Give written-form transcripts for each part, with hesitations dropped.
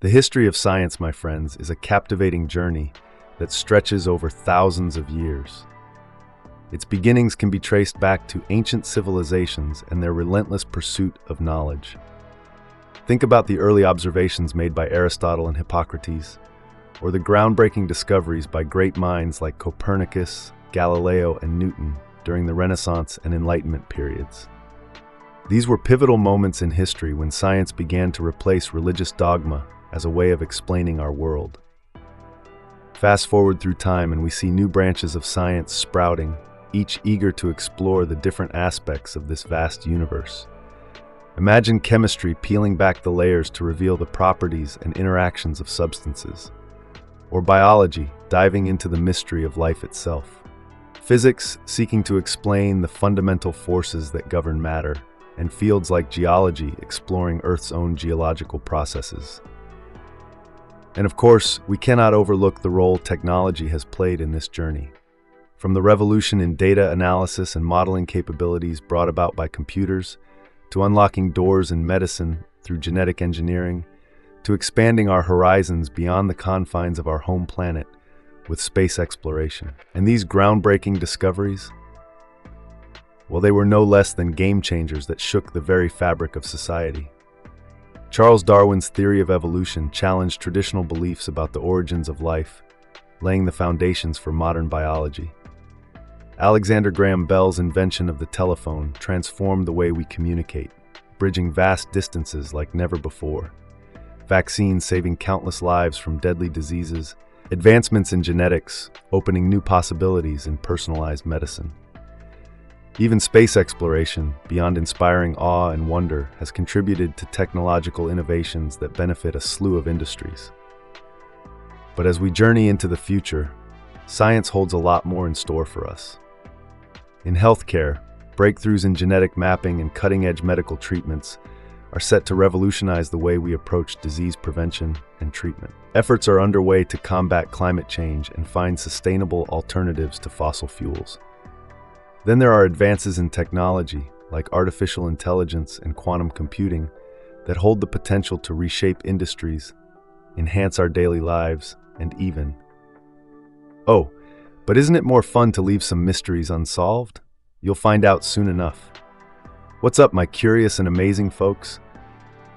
The history of science, my friends, is a captivating journey that stretches over thousands of years. Its beginnings can be traced back to ancient civilizations and their relentless pursuit of knowledge. Think about the early observations made by Aristotle and Hippocrates, or the groundbreaking discoveries by great minds like Copernicus, Galileo, and Newton during the Renaissance and Enlightenment periods. These were pivotal moments in history when science began to replace religious dogma as a way of explaining our world. Fast forward through time and we see new branches of science sprouting, each eager to explore the different aspects of this vast universe. Imagine chemistry peeling back the layers to reveal the properties and interactions of substances, or biology diving into the mystery of life itself. Physics seeking to explain the fundamental forces that govern matter, and fields like geology exploring Earth's own geological processes. And of course, we cannot overlook the role technology has played in this journey. From the revolution in data analysis and modeling capabilities brought about by computers, to unlocking doors in medicine through genetic engineering, to expanding our horizons beyond the confines of our home planet with space exploration. And these groundbreaking discoveries, well, they were no less than game changers that shook the very fabric of society. Charles Darwin's theory of evolution challenged traditional beliefs about the origins of life, laying the foundations for modern biology. Alexander Graham Bell's invention of the telephone transformed the way we communicate, bridging vast distances like never before. Vaccines saving countless lives from deadly diseases, advancements in genetics opening new possibilities in personalized medicine. Even space exploration, beyond inspiring awe and wonder, has contributed to technological innovations that benefit a slew of industries. But as we journey into the future, science holds a lot more in store for us. In healthcare, breakthroughs in genetic mapping and cutting-edge medical treatments are set to revolutionize the way we approach disease prevention and treatment. Efforts are underway to combat climate change and find sustainable alternatives to fossil fuels. Then there are advances in technology, like artificial intelligence and quantum computing, that hold the potential to reshape industries, enhance our daily lives, and even... Oh, but isn't it more fun to leave some mysteries unsolved? You'll find out soon enough. What's up, my curious and amazing folks?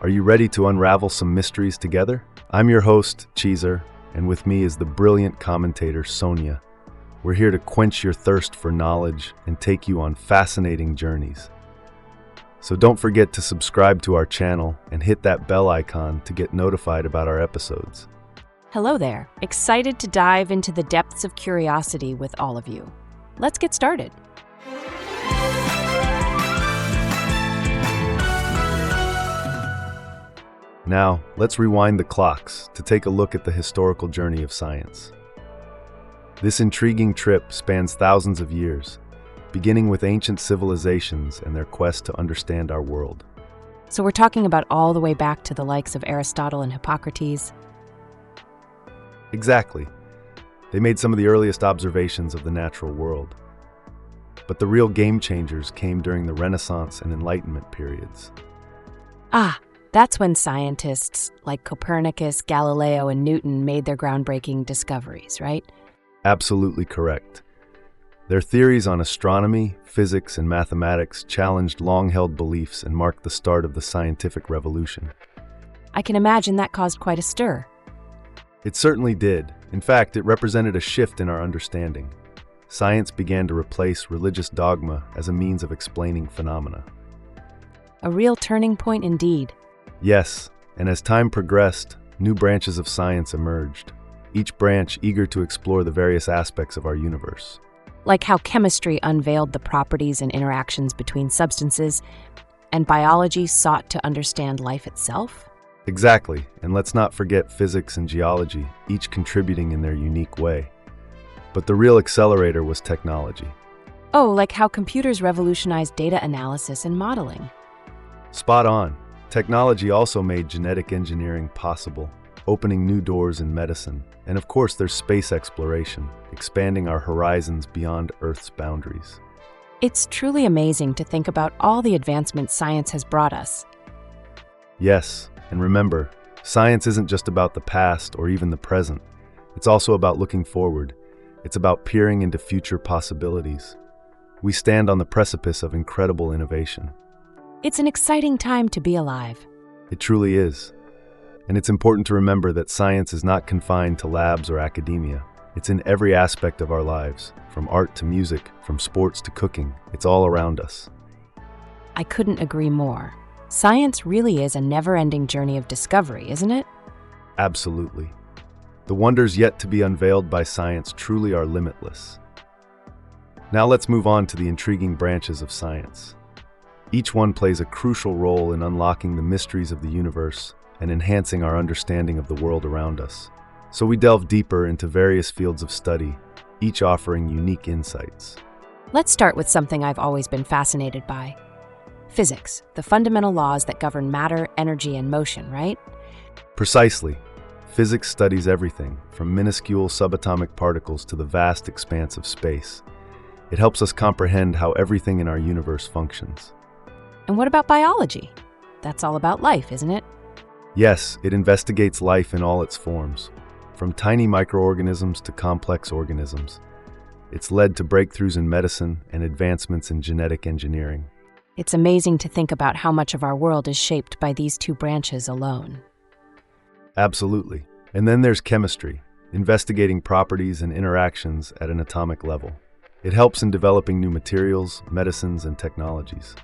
Are you ready to unravel some mysteries together? I'm your host, Cheezer, and with me is the brilliant commentator, Sonia. We're here to quench your thirst for knowledge and take you on fascinating journeys. So don't forget to subscribe to our channel and hit that bell icon to get notified about our episodes. Hello there. Excited to dive into the depths of curiosity with all of you. Let's get started. Now, let's rewind the clocks to take a look at the historical journey of science. This intriguing trip spans thousands of years, beginning with ancient civilizations and their quest to understand our world. So we're talking about all the way back to the likes of Aristotle and Hippocrates. Exactly. They made some of the earliest observations of the natural world. But the real game changers came during the Renaissance and Enlightenment periods. That's when scientists like Copernicus, Galileo, and Newton made their groundbreaking discoveries, right? Absolutely correct. Their theories on astronomy, physics, and mathematics challenged long-held beliefs and marked the start of the scientific revolution. I can imagine that caused quite a stir. It certainly did. In fact, it represented a shift in our understanding. Science began to replace religious dogma as a means of explaining phenomena. A real turning point indeed. Yes, and as time progressed, new branches of science emerged, each branch eager to explore the various aspects of our universe. Like how chemistry unveiled the properties and interactions between substances, and biology sought to understand life itself? Exactly, and let's not forget physics and geology, each contributing in their unique way. But the real accelerator was technology. Oh, like how computers revolutionized data analysis and modeling. Spot on. Technology also made genetic engineering possible, opening new doors in medicine. And of course, there's space exploration, expanding our horizons beyond Earth's boundaries. It's truly amazing to think about all the advancements science has brought us. Yes, and remember, Science isn't just about the past or even the present. It's also about looking forward. It's about peering into future possibilities. We stand on the precipice of incredible innovation. It's an exciting time to be alive. It truly is. And it's important to remember that science is not confined to labs or academia. It's in every aspect of our lives, from art to music, from sports to cooking. It's all around us. I couldn't agree more. Science really is a never-ending journey of discovery, isn't it? Absolutely. The wonders yet to be unveiled by science truly are limitless. Now let's move on to the intriguing branches of science. Each one plays a crucial role in unlocking the mysteries of the universe and enhancing our understanding of the world around us. So we delve deeper into various fields of study, each offering unique insights. Let's start with something I've always been fascinated by. Physics, the fundamental laws that govern matter, energy, and motion, right? Precisely. Physics studies everything, from minuscule subatomic particles to the vast expanse of space. It helps us comprehend how everything in our universe functions. And what about biology? That's all about life, isn't it? Yes, it investigates life in all its forms, from tiny microorganisms to complex organisms. It's led to breakthroughs in medicine and advancements in genetic engineering. It's amazing to think about how much of our world is shaped by these two branches alone. Absolutely. And then there's chemistry, investigating properties and interactions at an atomic level. It helps in developing new materials, medicines, and technologies.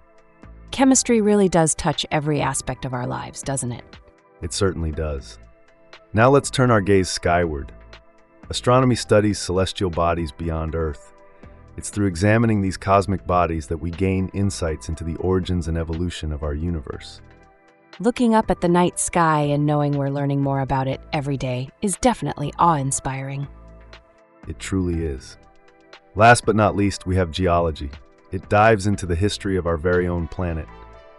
Chemistry really does touch every aspect of our lives, doesn't it? It certainly does. Now let's turn our gaze skyward. Astronomy studies celestial bodies beyond Earth. It's through examining these cosmic bodies that we gain insights into the origins and evolution of our universe. Looking up at the night sky and knowing we're learning more about it every day is definitely awe-inspiring. It truly is. Last but not least, we have geology. It dives into the history of our very own planet.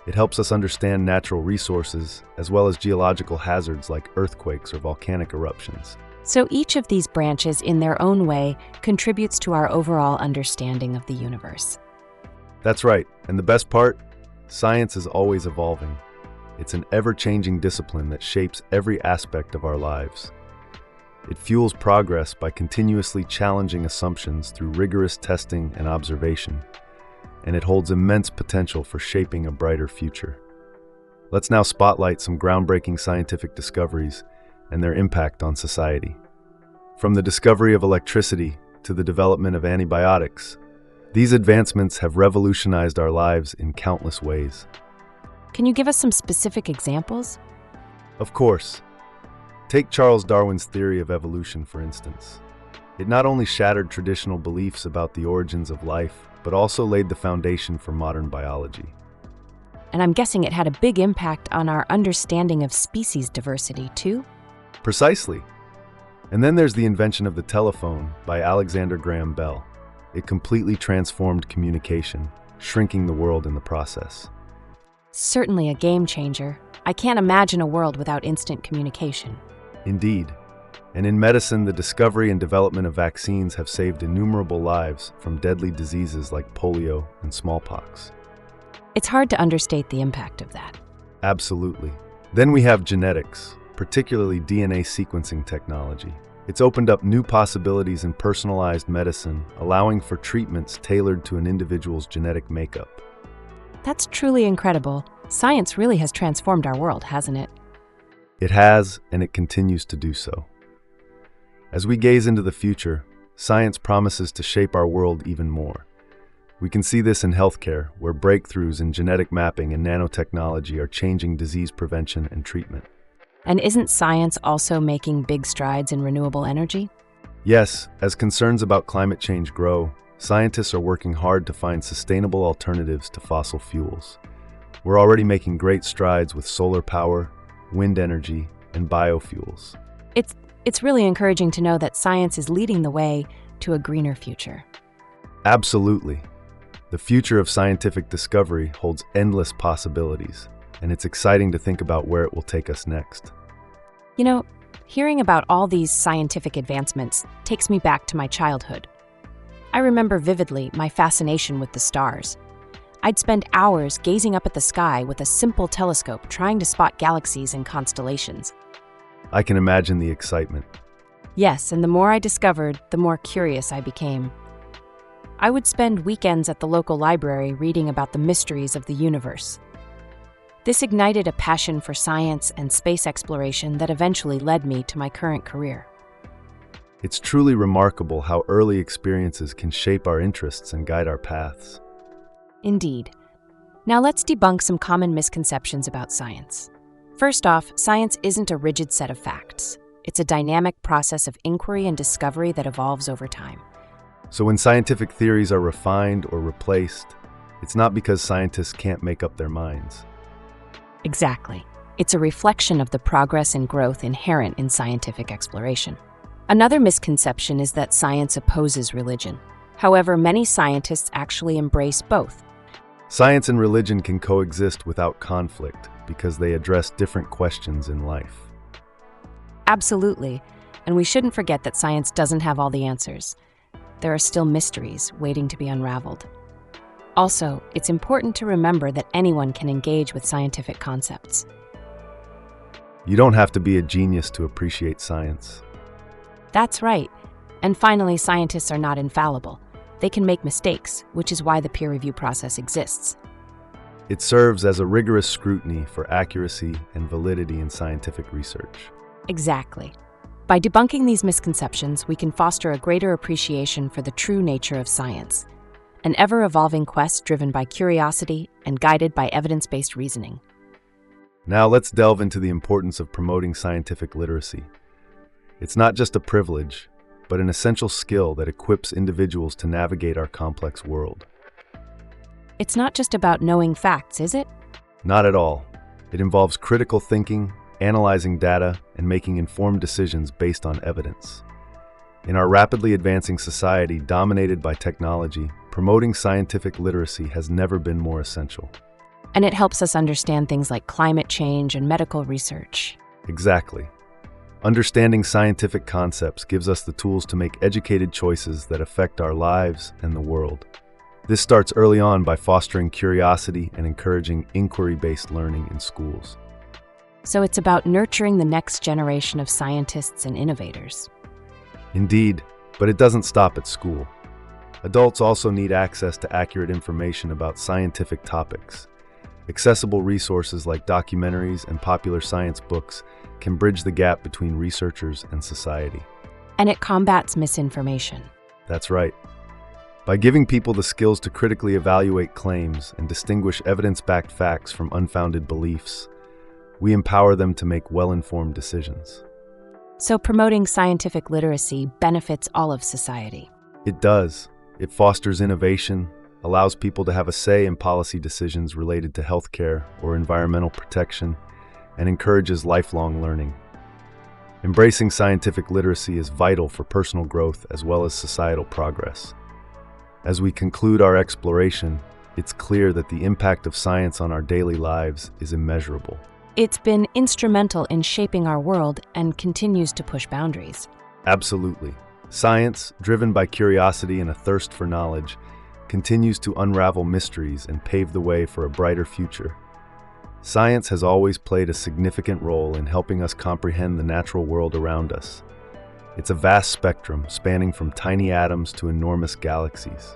It helps us understand natural resources, as well as geological hazards like earthquakes or volcanic eruptions. So each of these branches, in their own way, contributes to our overall understanding of the universe. That's right, and the best part? Science is always evolving. It's an ever-changing discipline that shapes every aspect of our lives. It fuels progress by continuously challenging assumptions through rigorous testing and observation, and it holds immense potential for shaping a brighter future. Let's now spotlight some groundbreaking scientific discoveries and their impact on society. From the discovery of electricity to the development of antibiotics, these advancements have revolutionized our lives in countless ways. Can you give us some specific examples? Of course. Take Charles Darwin's theory of evolution, for instance. It not only shattered traditional beliefs about the origins of life, but also laid the foundation for modern biology. And I'm guessing it had a big impact on our understanding of species diversity, too? Precisely. And then there's the invention of the telephone by Alexander Graham Bell. It completely transformed communication, shrinking the world in the process. Certainly a game changer. I can't imagine a world without instant communication. Indeed. And in medicine, the discovery and development of vaccines have saved innumerable lives from deadly diseases like polio and smallpox. It's hard to understate the impact of that. Absolutely. Then we have genetics, particularly DNA sequencing technology. It's opened up new possibilities in personalized medicine, allowing for treatments tailored to an individual's genetic makeup. That's truly incredible. Science really has transformed our world, hasn't it? It has, and it continues to do so. As we gaze into the future, science promises to shape our world even more. We can see this in healthcare, where breakthroughs in genetic mapping and nanotechnology are changing disease prevention and treatment. And isn't science also making big strides in renewable energy? Yes, as concerns about climate change grow, scientists are working hard to find sustainable alternatives to fossil fuels. We're already making great strides with solar power, wind energy, and biofuels. It's really encouraging to know that science is leading the way to a greener future. Absolutely. The future of scientific discovery holds endless possibilities, and it's exciting to think about where it will take us next. You know, hearing about all these scientific advancements takes me back to my childhood. I remember vividly my fascination with the stars. I'd spend hours gazing up at the sky with a simple telescope trying to spot galaxies and constellations. I can imagine the excitement. Yes, and the more I discovered, the more curious I became. I would spend weekends at the local library reading about the mysteries of the universe. This ignited a passion for science and space exploration that eventually led me to my current career. It's truly remarkable how early experiences can shape our interests and guide our paths. Indeed. Now let's debunk some common misconceptions about science. First off, science isn't a rigid set of facts. It's a dynamic process of inquiry and discovery that evolves over time. So when scientific theories are refined or replaced, it's not because scientists can't make up their minds. Exactly. It's a reflection of the progress and growth inherent in scientific exploration. Another misconception is that science opposes religion. However, many scientists actually embrace both. Science and religion can coexist without conflict because they address different questions in life. Absolutely. And we shouldn't forget that science doesn't have all the answers. There are still mysteries waiting to be unraveled. Also, it's important to remember that anyone can engage with scientific concepts. You don't have to be a genius to appreciate science. That's right. And finally, scientists are not infallible. They can make mistakes, which is why the peer review process exists. It serves as a rigorous scrutiny for accuracy and validity in scientific research. Exactly. By debunking these misconceptions, we can foster a greater appreciation for the true nature of science, an ever-evolving quest driven by curiosity and guided by evidence-based reasoning. Now let's delve into the importance of promoting scientific literacy. It's not just a privilege, but an essential skill that equips individuals to navigate our complex world. It's not just about knowing facts, is it? Not at all. It involves critical thinking, analyzing data, and making informed decisions based on evidence. In our rapidly advancing society dominated by technology, promoting scientific literacy has never been more essential. And it helps us understand things like climate change and medical research. Exactly. Understanding scientific concepts gives us the tools to make educated choices that affect our lives and the world. This starts early on by fostering curiosity and encouraging inquiry-based learning in schools. So it's about nurturing the next generation of scientists and innovators. Indeed, but it doesn't stop at school. Adults also need access to accurate information about scientific topics. Accessible resources like documentaries and popular science books can bridge the gap between researchers and society. And it combats misinformation. That's right. By giving people the skills to critically evaluate claims and distinguish evidence-backed facts from unfounded beliefs, we empower them to make well-informed decisions. So promoting scientific literacy benefits all of society. It does. It fosters innovation, allows people to have a say in policy decisions related to healthcare or environmental protection, and encourages lifelong learning. Embracing scientific literacy is vital for personal growth as well as societal progress. As we conclude our exploration, it's clear that the impact of science on our daily lives is immeasurable. It's been instrumental in shaping our world and continues to push boundaries. Absolutely. Science, driven by curiosity and a thirst for knowledge, continues to unravel mysteries and pave the way for a brighter future. Science has always played a significant role in helping us comprehend the natural world around us. It's a vast spectrum spanning from tiny atoms to enormous galaxies.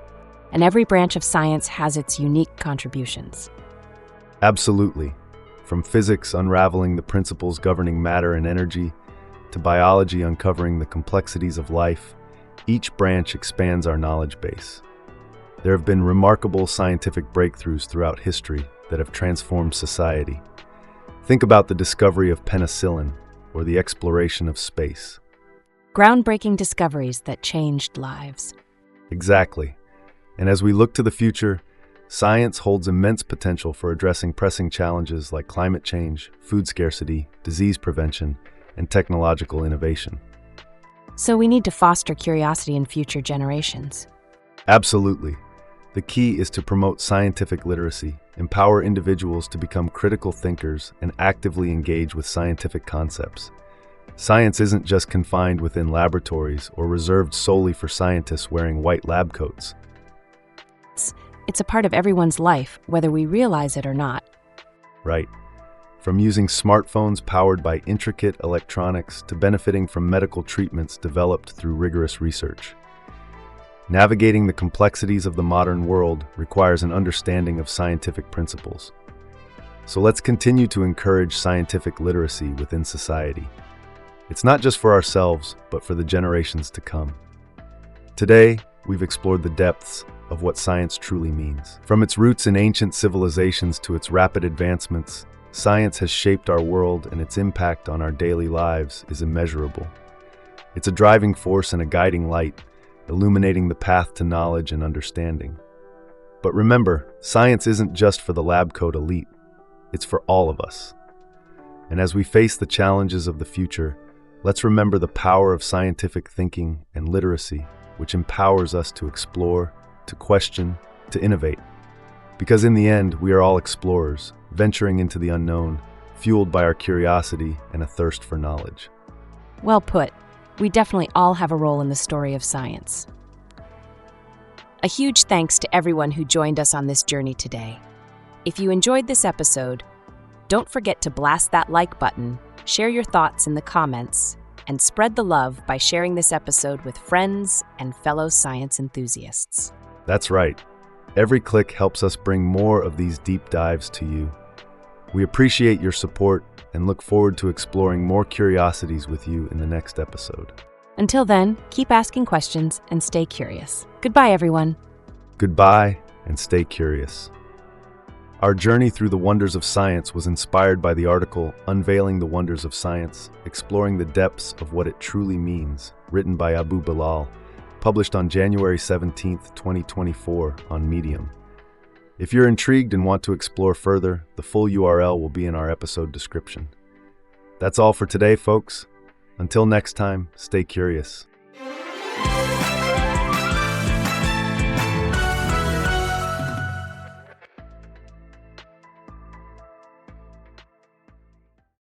And every branch of science has its unique contributions. Absolutely. From physics unraveling the principles governing matter and energy, to biology uncovering the complexities of life, each branch expands our knowledge base. There have been remarkable scientific breakthroughs throughout history that have transformed society. Think about the discovery of penicillin or the exploration of space. Groundbreaking discoveries that changed lives. Exactly. And as we look to the future, science holds immense potential for addressing pressing challenges like climate change, food scarcity, disease prevention, and technological innovation. So we need to foster curiosity in future generations. Absolutely. The key is to promote scientific literacy, empower individuals to become critical thinkers, and actively engage with scientific concepts. Science isn't just confined within laboratories or reserved solely for scientists wearing white lab coats. It's a part of everyone's life, whether we realize it or not. Right. From using smartphones powered by intricate electronics to benefiting from medical treatments developed through rigorous research. Navigating the complexities of the modern world requires an understanding of scientific principles. So let's continue to encourage scientific literacy within society. It's not just for ourselves, but for the generations to come. Today, we've explored the depths of what science truly means. From its roots in ancient civilizations to its rapid advancements, science has shaped our world, and its impact on our daily lives is immeasurable. It's a driving force and a guiding light, illuminating the path to knowledge and understanding. But remember, science isn't just for the lab coat elite. It's for all of us. And as we face the challenges of the future, let's remember the power of scientific thinking and literacy, which empowers us to explore, to question, to innovate. Because in the end, we are all explorers, venturing into the unknown, fueled by our curiosity and a thirst for knowledge. Well put. We definitely all have a role in the story of science. A huge thanks to everyone who joined us on this journey today. If you enjoyed this episode, don't forget to blast that like button, share your thoughts in the comments, and spread the love by sharing this episode with friends and fellow science enthusiasts. That's right. Every click helps us bring more of these deep dives to you. We appreciate your support and look forward to exploring more curiosities with you in the next episode. Until then, keep asking questions and stay curious. Goodbye, everyone. Goodbye, and stay curious. Our journey through the wonders of science was inspired by the article Unveiling the Wonders of Science, Exploring the Depths of What It Truly Means, written by Abu Bilal, published on January 17, 2024 on Medium. If you're intrigued and want to explore further, the full URL will be in our episode description. That's all for today, folks. Until next time, stay curious.